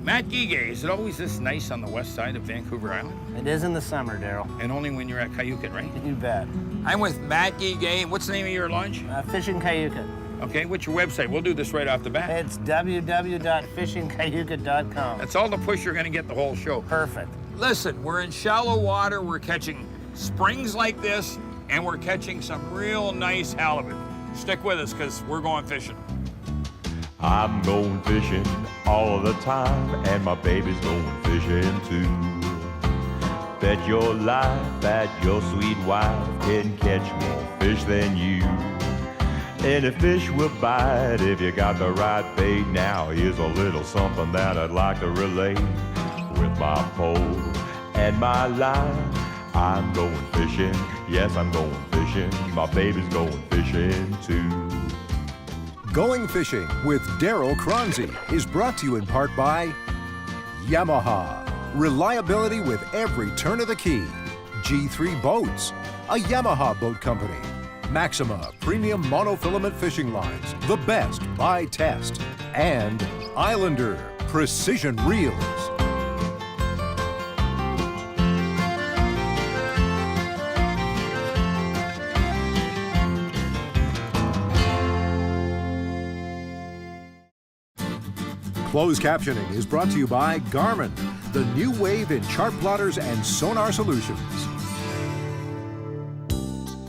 Matt Guiguet, is it always this nice on the west side of Vancouver Island? It is in the summer, Darryl. And only when you're at Cayucot, right? You bet. I'm with Matt Guiguet. What's the name of your lodge? Fishing Cayucot. Okay, what's your website? We'll do this right off the bat. It's www.fishingcayucot.com. That's all the push you're going to get the whole show. Perfect. Listen, we're in shallow water. We're catching springs like this, and we're catching some real nice halibut. Stick with us, because we're going fishing. I'm going fishing all of the time, and my baby's going fishing too. Bet your life that your sweet wife can catch more fish than you. Any fish will bite if you got the right bait. Now here's a little something that I'd like to relate. With my pole and my line, I'm going fishing. Yes, I'm going fishing. My baby's going fishing too. Going Fishing with Darryl Chronzey is brought to you in part by Yamaha. Reliability with every turn of the key. G3 Boats, a Yamaha boat company. Maxima Premium Monofilament Fishing Lines, the best by test. And Islander Precision Reels. Closed captioning is brought to you by Garmin, the new wave in chart plotters and sonar solutions.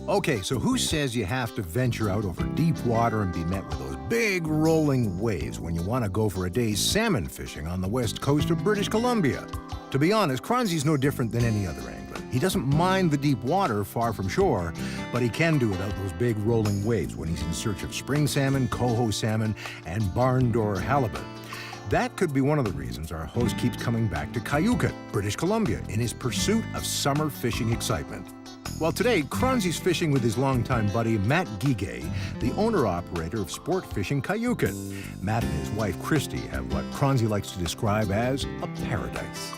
Okay, so who says you have to venture out over deep water and be met with those big rolling waves when you want to go for a day's salmon fishing on the west coast of British Columbia? To be honest, Chronzey's no different than any other angler. He doesn't mind the deep water far from shore, but he can do without those big rolling waves when he's in search of spring salmon, coho salmon, and barn door halibut. That could be one of the reasons our host keeps coming back to Cayucot, British Columbia, in his pursuit of summer fishing excitement. Well, today, Chronzey's fishing with his longtime buddy, Matt Guiguet, the owner-operator of Sport Fishing Cayucot. Matt and his wife, Christy, have what Chronzey likes to describe as a paradise.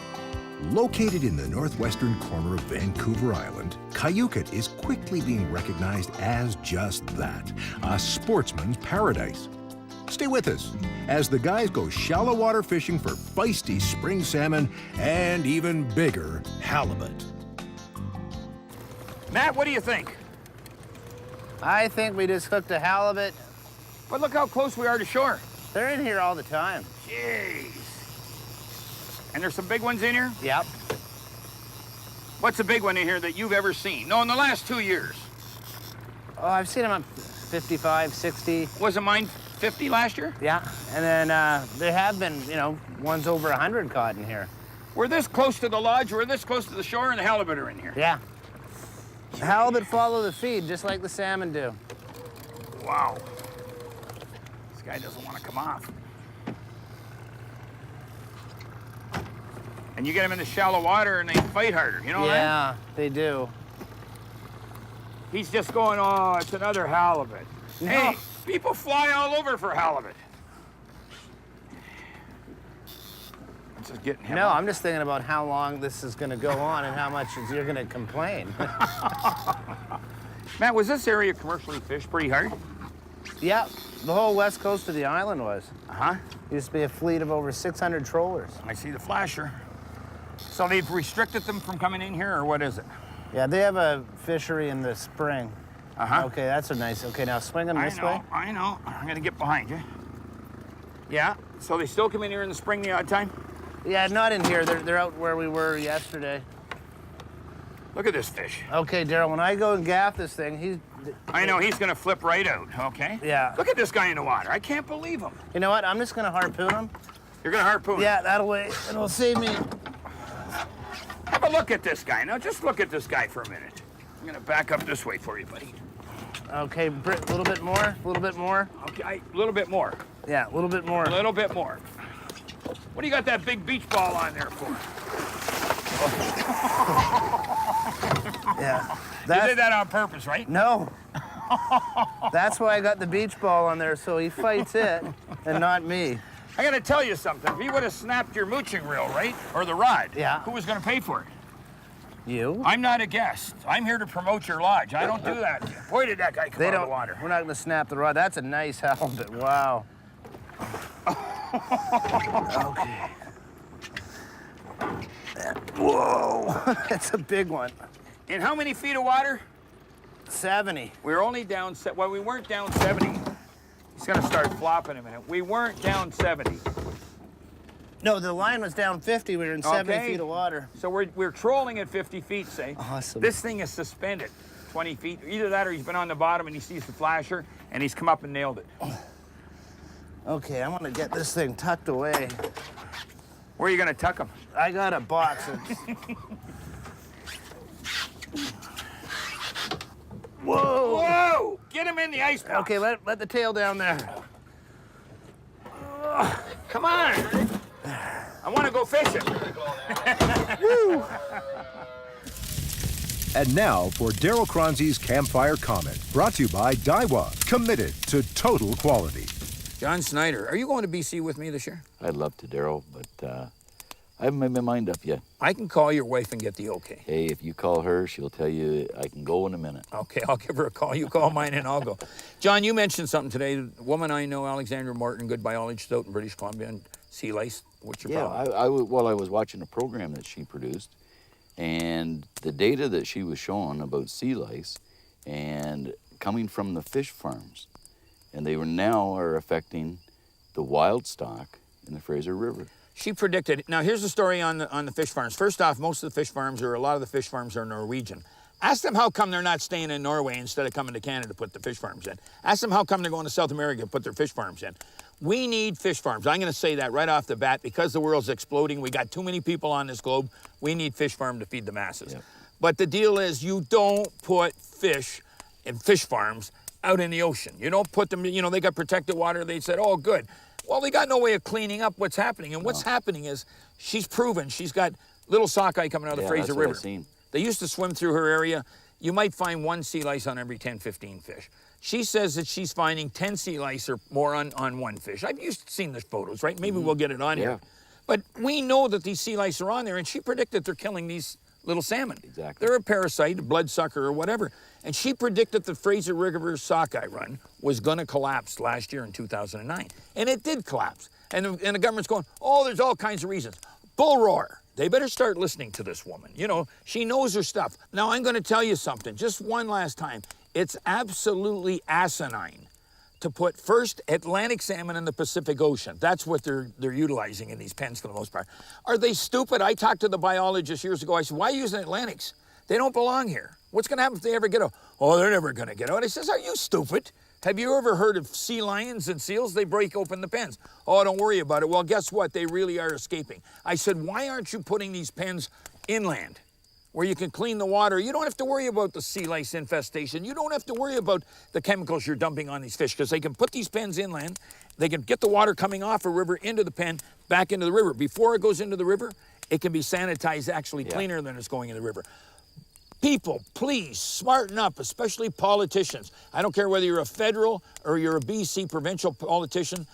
Located in the northwestern corner of Vancouver Island, Cayucot is quickly being recognized as just that, a sportsman's paradise. Stay with us as the guys go shallow water fishing for feisty spring salmon and even bigger halibut. Matt, what do you think? I think we just hooked a halibut. But look how close we are to shore. They're in here all the time. Jeez. And there's some big ones in here? Yep. What's a big one in here that you've ever seen? No, in the last 2 years. Oh, I've seen them up 55, 60. Wasn't mine 50 last year? Yeah, and then there have been, ones over 100 caught in here. We're this close to the lodge, we're this close to the shore, and the halibut are in here. Yeah. The halibut follow the feed, just like the salmon do. Wow. This guy doesn't want to come off. And you get them in the shallow water and they fight harder, you know that? Yeah, they do. He's just going, oh, it's another halibut. No. Hey, people fly all over for halibut. This is getting him No, off. I'm just thinking about how long this is going to go on and how much you're going to complain. Matt, was this area commercially fished pretty hard? Yeah, the whole west coast of the island was. Uh-huh. Used to be a fleet of over 600 trollers. I see the flasher. So they've restricted them from coming in here, or what is it? Yeah, they have a fishery in the spring. Uh-huh. Okay, that's a nice. Okay, now swing them this way. I know. I'm gonna get behind you. Yeah, so they still come in here in the spring the odd time? Yeah, not in here. They're out where we were yesterday. Look at this fish. Okay, Darryl, when I go and gaff this thing, I know, he's gonna flip right out, okay? Yeah. Look at this guy in the water. I can't believe him. You know what? I'm just going to harpoon him. You're gonna harpoon him? Yeah, it'll save me. Have a look at this guy. Now, just look at this guy for a minute. I'm gonna back up this way for you, buddy. Okay, a little bit more, a little bit more. Okay, a little bit more. Yeah, a little bit more. A little bit more. What do you got that big beach ball on there for? Yeah. You did that on purpose, right? No. That's why I got the beach ball on there, so he fights it and not me. I gotta tell you something. If he would have snapped your mooching reel, right? Or the rod, yeah. Who was gonna pay for it? You? I'm not a guest. I'm here to promote your lodge. I don't do that. Boy, did that guy come out of the water. We're not gonna snap the rod. That's a nice halibut. Wow. Okay. Whoa, that's a big one. In how many feet of water? 70. We were only down, well, we weren't down 70. He's gonna start flopping in a minute. We weren't down 70. No, the line was down 50. We were in 70 Okay. feet of water. So we're trolling at 50 feet, say. Awesome. This thing is suspended 20 feet. Either that or he's been on the bottom and he sees the flasher and he's come up and nailed it. Okay, I want to get this thing tucked away. Where are you gonna tuck him? I got a box. Whoa! Whoa! Get him in the ice box. Okay, let the tail down there. Come on. I want to go fishing. And now for Darryl Chronzey's Campfire Comment, brought to you by Daiwa, committed to total quality. John Snyder, are you going to BC with me this year? I'd love to, Darryl, but I haven't made my mind up yet. I can call your wife and get the okay. Hey, if you call her, she'll tell you I can go in a minute. Okay, I'll give her a call. You call mine and I'll go. John, you mentioned something today. The woman I know, Alexandra Morton, good biologist out in British Columbia, and sea lice. What's your problem? I was watching a program that she produced, and the data that she was showing about sea lice and coming from the fish farms, and they are affecting the wild stock in the Fraser River. She predicted. Now, here's the story on the fish farms. First off, most of the fish farms, or a lot of the fish farms, are Norwegian. Ask them how come they're not staying in Norway instead of coming to Canada to put the fish farms in. Ask them how come they're going to South America to put their fish farms in. We need fish farms. I'm going to say that right off the bat because the world's exploding. We got too many people on this globe. We need fish farm to feed the masses. Yep. But the deal is you don't put fish in fish farms out in the ocean. You don't put them, they got protected water. They said, oh, good. Well, they got no way of cleaning up what's happening. And what's happening is she's proven she's got little sockeye coming out of the Fraser that's River. what I've seen. They used to swim through her area. You might find one sea lice on every 10, 15 fish. She says that she's finding 10 sea lice or more on one fish. I've seen the photos, right? Maybe we'll get it on here. But we know that these sea lice are on there, and she predicted they're killing these little salmon. Exactly. They're a parasite, a bloodsucker, or whatever. And she predicted the Fraser River sockeye run was going to collapse last year in 2009. And it did collapse. And the government's going, oh, there's all kinds of reasons. Bull roar. They better start listening to this woman. She knows her stuff. Now, I'm going to tell you something, just one last time. It's absolutely asinine to put first Atlantic salmon in the Pacific Ocean. That's what they're utilizing in these pens for the most part. Are they stupid? I talked to the biologist years ago. I said, why using Atlantics? They don't belong here. What's going to happen if they ever get out? Oh, they're never going to get out. I says, are you stupid? Have you ever heard of sea lions and seals? They break open the pens. Oh, don't worry about it. Well, guess what? They really are escaping. I said, why aren't you putting these pens inland where you can clean the water? You don't have to worry about the sea lice infestation. You don't have to worry about the chemicals you're dumping on these fish because they can put these pens inland. They can get the water coming off a river into the pen, back into the river. Before it goes into the river, it can be sanitized actually cleaner than it's going in the river. People, please smarten up, especially politicians. I don't care whether you're a federal or you're a BC provincial politician.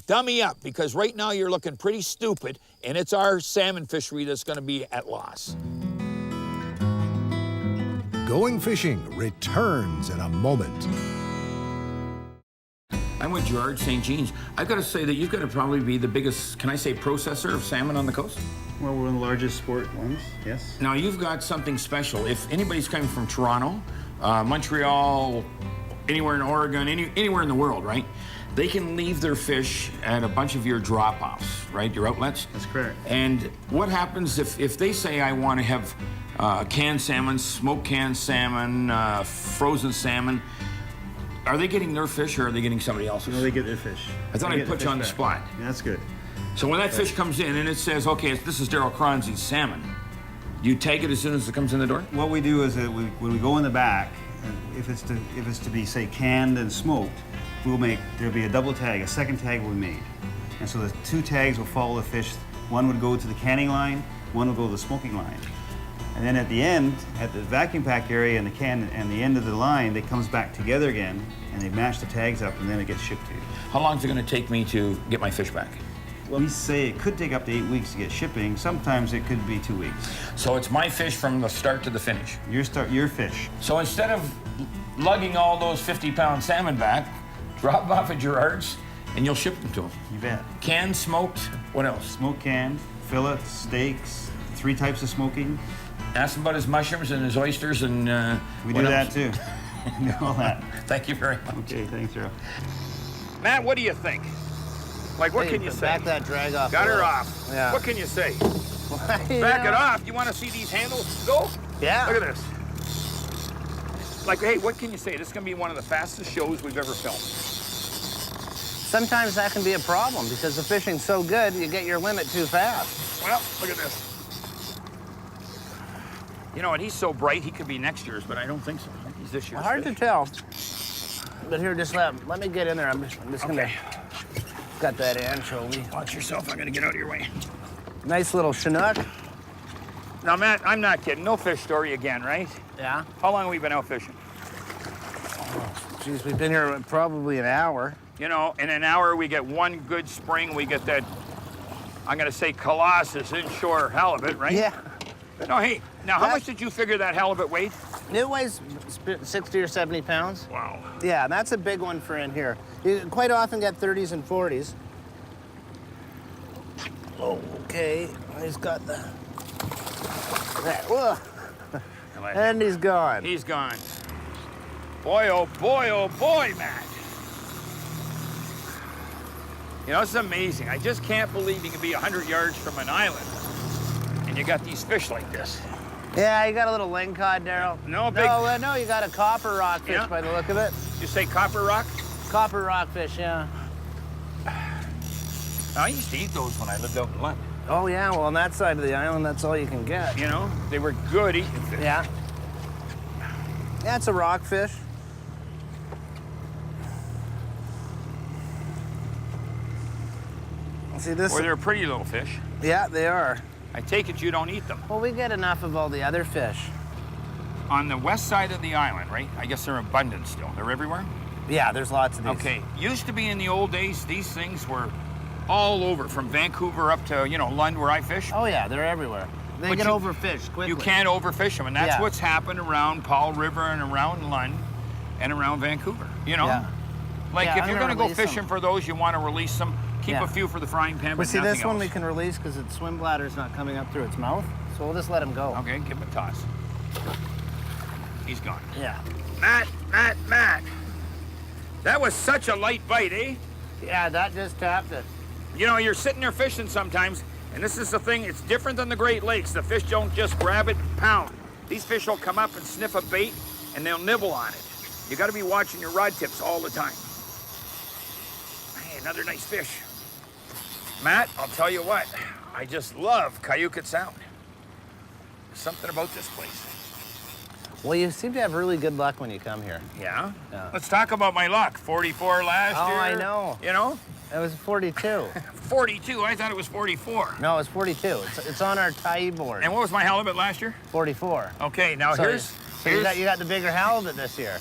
Dummy up, because right now you're looking pretty stupid, and it's our salmon fishery that's going to be at loss. Going Fishing returns in a moment. I'm with George St. Jean's. I've got to say that you've got to probably be the biggest, can I say, processor of salmon on the coast? Well, we're one of the largest sport ones, yes. Now, you've got something special. If anybody's coming from Toronto, Montreal, anywhere in Oregon, anywhere in the world, right? They can leave their fish at a bunch of your drop-offs, right? Your outlets? That's correct. And what happens if they say, I want to have canned salmon, smoked canned salmon, frozen salmon, are they getting their fish or are they getting somebody else's? No, they get their fish. I thought I'd put you on the spot. Yeah, that's good. So when that fish comes in and it says, okay, this is Darryl Chronzey's salmon, you take it as soon as it comes in the door? What we do is that when we go in the back, if it's to be, say, canned and smoked, there'll be a double tag, a second tag will be made. And so the two tags will follow the fish. One would go to the canning line, one will go to the smoking line. And then at the end, at the vacuum pack area and the can and the end of the line, it comes back together again, and they match the tags up, and then it gets shipped to you. How long is it going to take me to get my fish back? Well, we say it could take up to 8 weeks to get shipping. Sometimes it could be 2 weeks. So it's my fish from the start to the finish. Your fish. So instead of lugging all those 50-pound salmon back, drop them off at Gerard's, and you'll ship them to them. You bet. Canned, smoked, what else? Smoked canned, fillets, steaks, 3 types of smoking. Ask him about his mushrooms and his oysters and We what do else? that too. We do all that. Thank you very much. Okay, thanks, Darryl. Matt, what do you think? Like, what Hey, can you say? Back that drag off. Got a her little. off. Yeah. What can you say? You Back it know? off. You want to see these handles go? Yeah. Look at this. Like, hey, what can you say? This is going to be one of the fastest shows we've ever filmed. Sometimes that can be a problem because the fishing's so good, you get your limit too fast. Well, look at this. You know, and he's so bright, he could be next year's, but I don't think so. I think he's this year's. Hard to fish. tell. But here, just let me get in there. I'm just gonna Okay. got that anchovy. Watch yourself. I'm going to get out of your way. Nice little Chinook. Now, Matt, I'm not kidding. No fish story again, right? Yeah. How long have we been out fishing? Geez, we've been here probably an hour. You know, in an hour, we get one good spring. We get that, I'm going to say, colossus inshore halibut, right? Yeah. No, hey, now how That- much did you figure that halibut weighed? It weighs 60 or 70 pounds. Wow. Yeah, that's a big one for in here. You quite often get 30s and 40s. Okay, he's got the. There, whoa. And he's gone. He's gone. Boy, oh boy, Matt. You know, it's amazing. I just can't believe you can be 100 yards from an island and you got these fish like this. Yeah, you got a little lingcod, Darryl. No, big- No, you got a copper rockfish Yeah. by the look of it. You say copper rock? Copper rockfish, yeah. I used to eat those when I lived out in London. Oh, yeah, well, on that side of the island, that's all you can get. You know, they were good eating fish. Yeah. Yeah, it's a rockfish. See this? Or they're pretty little fish. Yeah, they are. I take it you don't eat them. Well, we get enough of all the other fish. On the west side of the island, right? I guess they're abundant still. They're everywhere? Yeah, there's lots of these. Okay. Used to be in the old days, these things were all over, from Vancouver up to, you know, Lund where I fish. Oh, yeah, they're everywhere. They But get you- overfished quickly. You can't overfish them, and that's Yeah. what's happened around Paul River and around Lund and around Vancouver. You know? Yeah. Like, Yeah, if I'm you're gonna going to go release them. fishing for those, you want to release them. Keep Yeah. a few for the frying pan, But but see, nothing this one else. we can release because its swim bladder's not coming up through its mouth. So we'll just let him go. Okay, give him a toss. He's gone. Yeah. Matt. That was such a light bite, eh? Yeah, that just tapped it. You know, you're sitting there fishing sometimes, and this is the thing, it's different than the Great Lakes. The fish don't just grab it and pound. These fish will come up and sniff a bait, and they'll nibble on it. You gotta be watching your rod tips all the time. Hey, another nice fish. Matt, I'll tell you what, I just love Guiguet Sound. There's something about this place. Well, you seem to have really good luck when you come here. Yeah? Yeah. Let's talk about my luck. 44 last Oh, year. I know. You know? It was 42. 42, I thought it was 44. No, it's 42. It's on our tie board. And what was my halibut last year? 44. Okay, now So, here's you got the bigger halibut this year.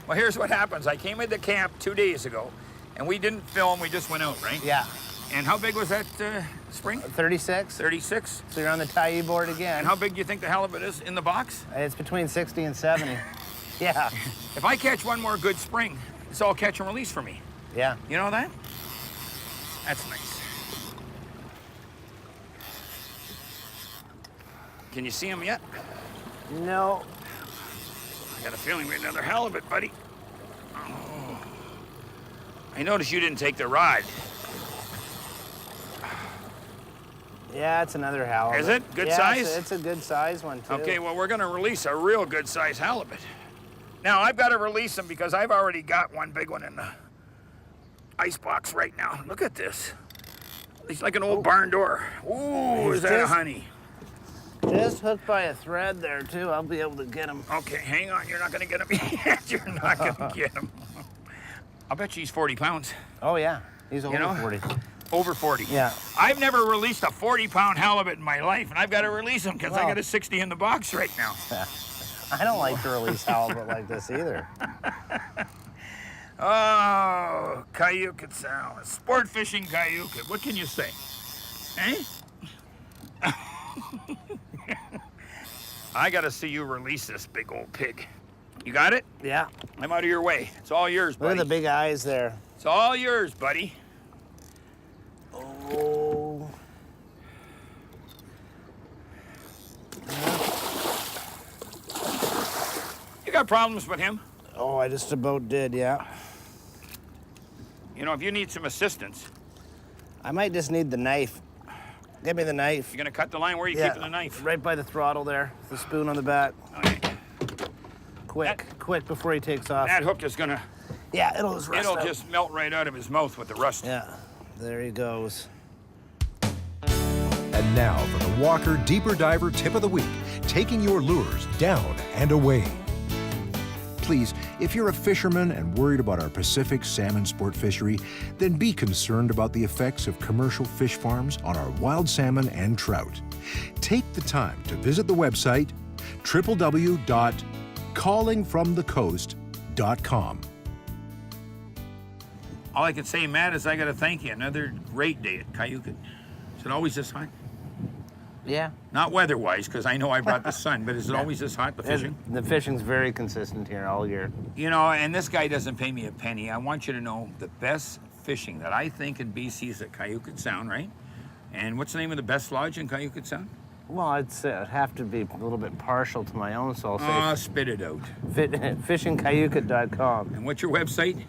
well, here's what happens. I came into camp 2 days ago, and we didn't film. We just went out, right? Yeah. And how big was that spring? 36. 36. So you're on the tie board again. And how big do you think the halibut is in the box? It's between 60 and 70. Yeah. If I catch one more good spring, it's all catch and release for me. Yeah. You know that? That's nice. Can you see him yet? No. I got a feeling we had another halibut, buddy. Oh. I noticed you didn't take the rod. Yeah, it's another halibut. Is it? Good Yeah, size? It's a good size one, too. Okay, well, we're going to release a real good-sized halibut. Now, I've got to release him because I've already got one big one in the icebox right now. Look at this. He's like an old barn door. Ooh, He's is that a just- honey? Just hooked by a thread there, too. I'll be able to get him. Okay, hang on. You're not going to get him yet. You're not going to get him. I'll bet you he's 40 pounds. Oh, yeah. He's over know? 40. Over 40. Yeah. I've never released a 40-pound halibut in my life, and I've got to release him because I Well- got a 60 in the box right now. I don't like to release halibut like this either. Oh, Guiguet Sound. Sport fishing Guiguet. What can you say? Eh? I gotta see you release this big old pig. You got it? Yeah. I'm out of your way. It's all yours, Look buddy. at the big eyes there. It's all yours, buddy. Oh. got problems with him? Oh, I just about did, yeah. You know, if you need some assistance, I might just need the knife. Give me the knife. you're gonna cut the line. Where are you Yeah, keeping the knife? right by the throttle there. The spoon on the back. Okay. Quick before he takes off. That hook is gonna, Yeah, it'll just rust it'll out. just melt right out of his mouth with the rust. Yeah, there he goes. And now for the Walker Deeper Diver Tip of the Week, taking your lures down and away. Please, if you're a fisherman and worried about our Pacific salmon sport fishery, then be concerned about the effects of commercial fish farms on our wild salmon and trout. Take the time to visit the website www.callingfromthecoast.com. All I can say, Matt, is I gotta thank you. Another great day at Cayuga. Is it always this hot? Yeah. Not weather-wise, because I know I brought the sun, but is it always this hot, the fishing? The fishing's very consistent here all year. You know, and this guy doesn't pay me a penny. I want you to know the best fishing that I think in BC is at Cayuga Sound, right? And what's the name of the best lodge in Cayuga Sound? Well, I'd have to be a little bit partial to my own, so I'll Oh, say spit it out. fishingcayuga.com. And what's your website?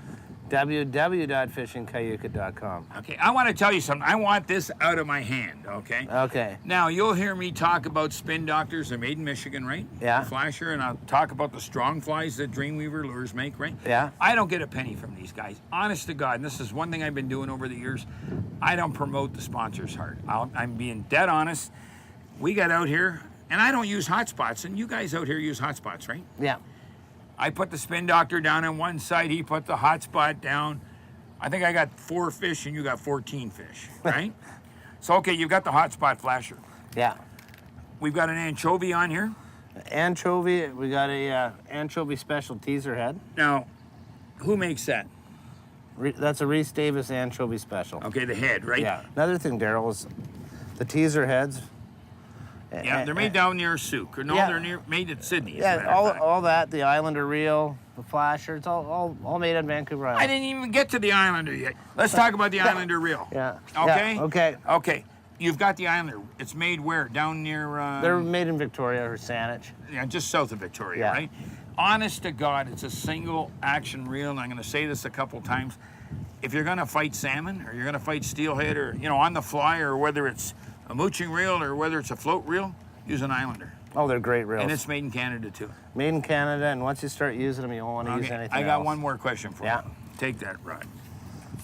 www.fishingcayuga.com. Okay, I want to tell you something. I want this out of my hand, okay? Okay. Now, you'll hear me talk about spin doctors. They're made in Michigan, right? Yeah. The Flasher, and I'll talk about the strong flies that Dreamweaver lures make, right? Yeah. I don't get a penny from these guys. Honest to God, and this is one thing I've been doing over the years. I don't promote the sponsors hard. I'm being dead honest. We got out here, and I don't use hotspots, and you guys out here use hotspots, right? Yeah. I put the spin doctor down on one side, he put the hotspot down. I think I got 4 fish and you got 14 fish, right? So, okay, you've got the hotspot flasher. Yeah. We've got an anchovy on here. Anchovy, we got a anchovy special teaser head. Now, who makes that? That's a Reese Davis anchovy special. Okay, the head, right? Yeah. Another thing, Darryl, is the teaser heads. Yeah, they're made down near Souk. Or no, Yeah. they're made at Sydney. as a matter Yeah, of fact. all that, the Islander reel, the flasher, it's all made on Vancouver Island. I didn't even get to the Islander yet. Let's talk about the Islander reel. Yeah. Okay? Yeah, okay. Okay. You've got the Islander. It's made where? Down near... They're made in Victoria or Saanich. Yeah, just south of Victoria, Yeah. right? Honest to God, it's a single action reel, and I'm going to say this a couple times. If you're going to fight salmon, or you're going to fight steelhead, or, you know, on the fly, or whether it's a mooching reel, or whether it's a float reel, use an Islander. Oh, they're great reels. And it's made in Canada, too. made in Canada, and once you start using them, you won't want to use Okay, anything I got else. one more question for Yeah. you. Take that, Rod.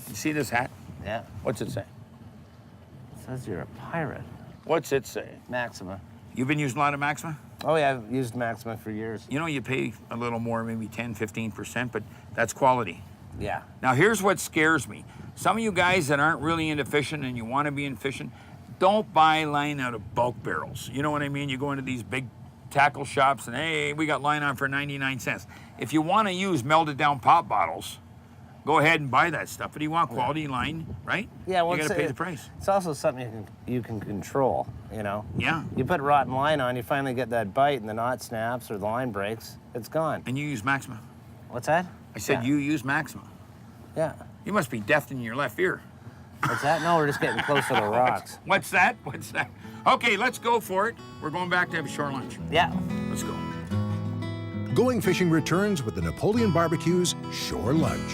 You see this hat? Yeah. What's it say? It says you're a pirate. What's it say? Maxima. You've been using a lot of Maxima? Oh, yeah, I've used Maxima for years. You know, you pay a little more, maybe 10, 15%, but that's quality. Yeah. Now, here's what scares me. Some of you guys that aren't really into fishing and you want to be in fishing, don't buy line out of bulk barrels. You know what I mean? You go into these big tackle shops and, hey, we got line on for 99 cents. If you want to use melted down pop bottles, go ahead and buy that stuff. But you want quality line, right? Yeah, well, you got to it's- pay the price. It's also something you can control, you know? Yeah. You put rotten line on, you finally get that bite and the knot snaps or the line breaks, it's gone. And you use Maxima. What's that? I said Yeah. you use Maxima. Yeah. You must be deaf in your left ear. What's that? No, we're just getting close to the rocks. What's that? What's that? Okay, let's go for it. We're going back to have a shore lunch. Yeah. Let's go. Going fishing returns with the Napoleon Barbecue's Shore Lunch.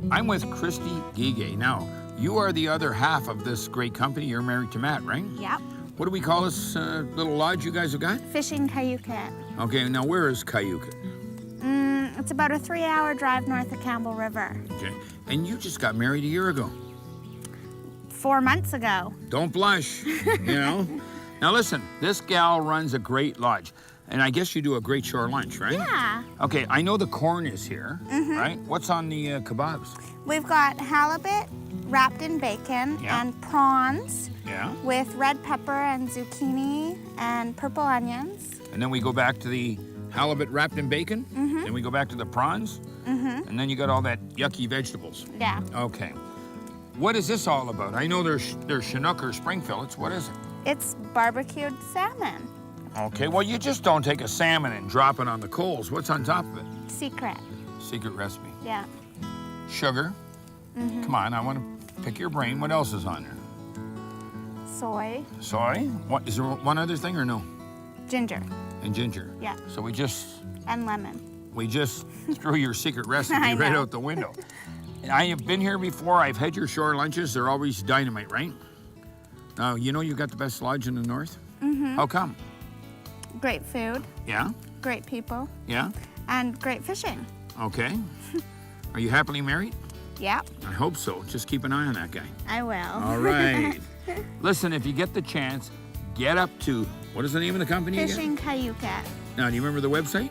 I'm with Christy Guiguet. Now, you are the other half of this great company. You're married to Matt, right? Yep. What do we call this little lodge you guys have got? Fishing Cayuga. Okay, now where is Cayuga? It's about a 3-hour drive north of Campbell River. Okay, and you just got married a year ago. 4 months ago. Don't blush, you know? Now listen, this gal runs a great lodge, and I guess you do a great shore lunch, right? Yeah. Okay, I know the corn is here, right? What's on the kebabs? We've got halibut wrapped in bacon Yeah. and prawns Yeah. with red pepper and zucchini and purple onions. And then we go back to the halibut wrapped in bacon. Then we go back to the prawns. And then you got all that yucky vegetables. Yeah. Okay. What is this all about? I know there's Chinook or spring fillets. What is it? It's barbecued salmon. Okay, well, you just don't take a salmon and drop it on the coals. What's on top of it? Secret. Secret recipe. Yeah. Sugar. Come on, I want to pick your brain. What else is on there? Soy. Soy? What, is there one other thing or no? Ginger. And ginger. Yeah. So we just And lemon. threw your secret recipe I right know. out the window. And I have been here before. I've had your shore lunches. They're always dynamite, right? Now, you know you've got the best lodge in the north? Mm-hmm. How come? Great food, Yeah? great people, Yeah? and great fishing. Okay. Are you happily married? Yeah, I hope so. Just keep an eye on that guy. I will. All right. Listen, if you get the chance, get up to, what is the name of the company again? Fishing Guiguet. Now, do you remember the website?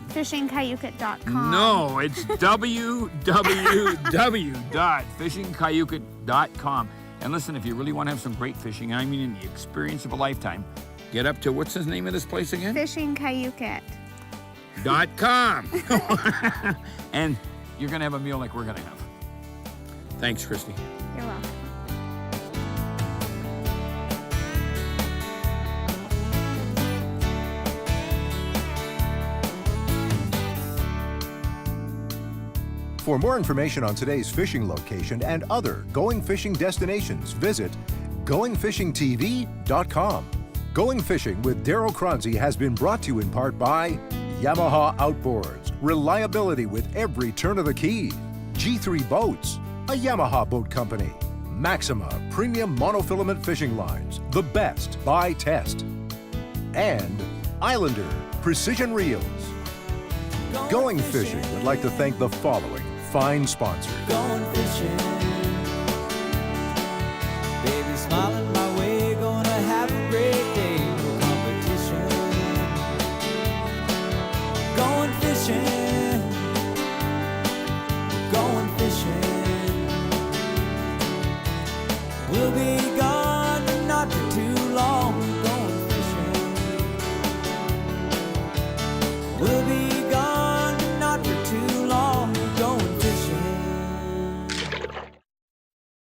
FishingGuiguet.com. No, it's www.fishingcayucas.com. And listen, if you really want to have some great fishing, I mean in the experience of a lifetime, get up to, what's the name of this place again? FishingCayucas.com. And you're going to have a meal like we're going to have. Thanks, Christy. You're welcome. For more information on today's fishing location and other going fishing destinations, visit goingfishingtv.com. Going Fishing with Darryl Chronzey has been brought to you in part by Yamaha Outboards, reliability with every turn of the key. G3 Boats, a Yamaha boat company. Maxima Premium Monofilament Fishing Lines, the best by test. And Islander Precision Reels. Going Fishing would like to thank the following fine sponsors. Going fishing, baby smiling my way, gonna have a great day, no competition. Going fishing, going fishing. We'll be gone, but not for too long. Going fishing, we'll be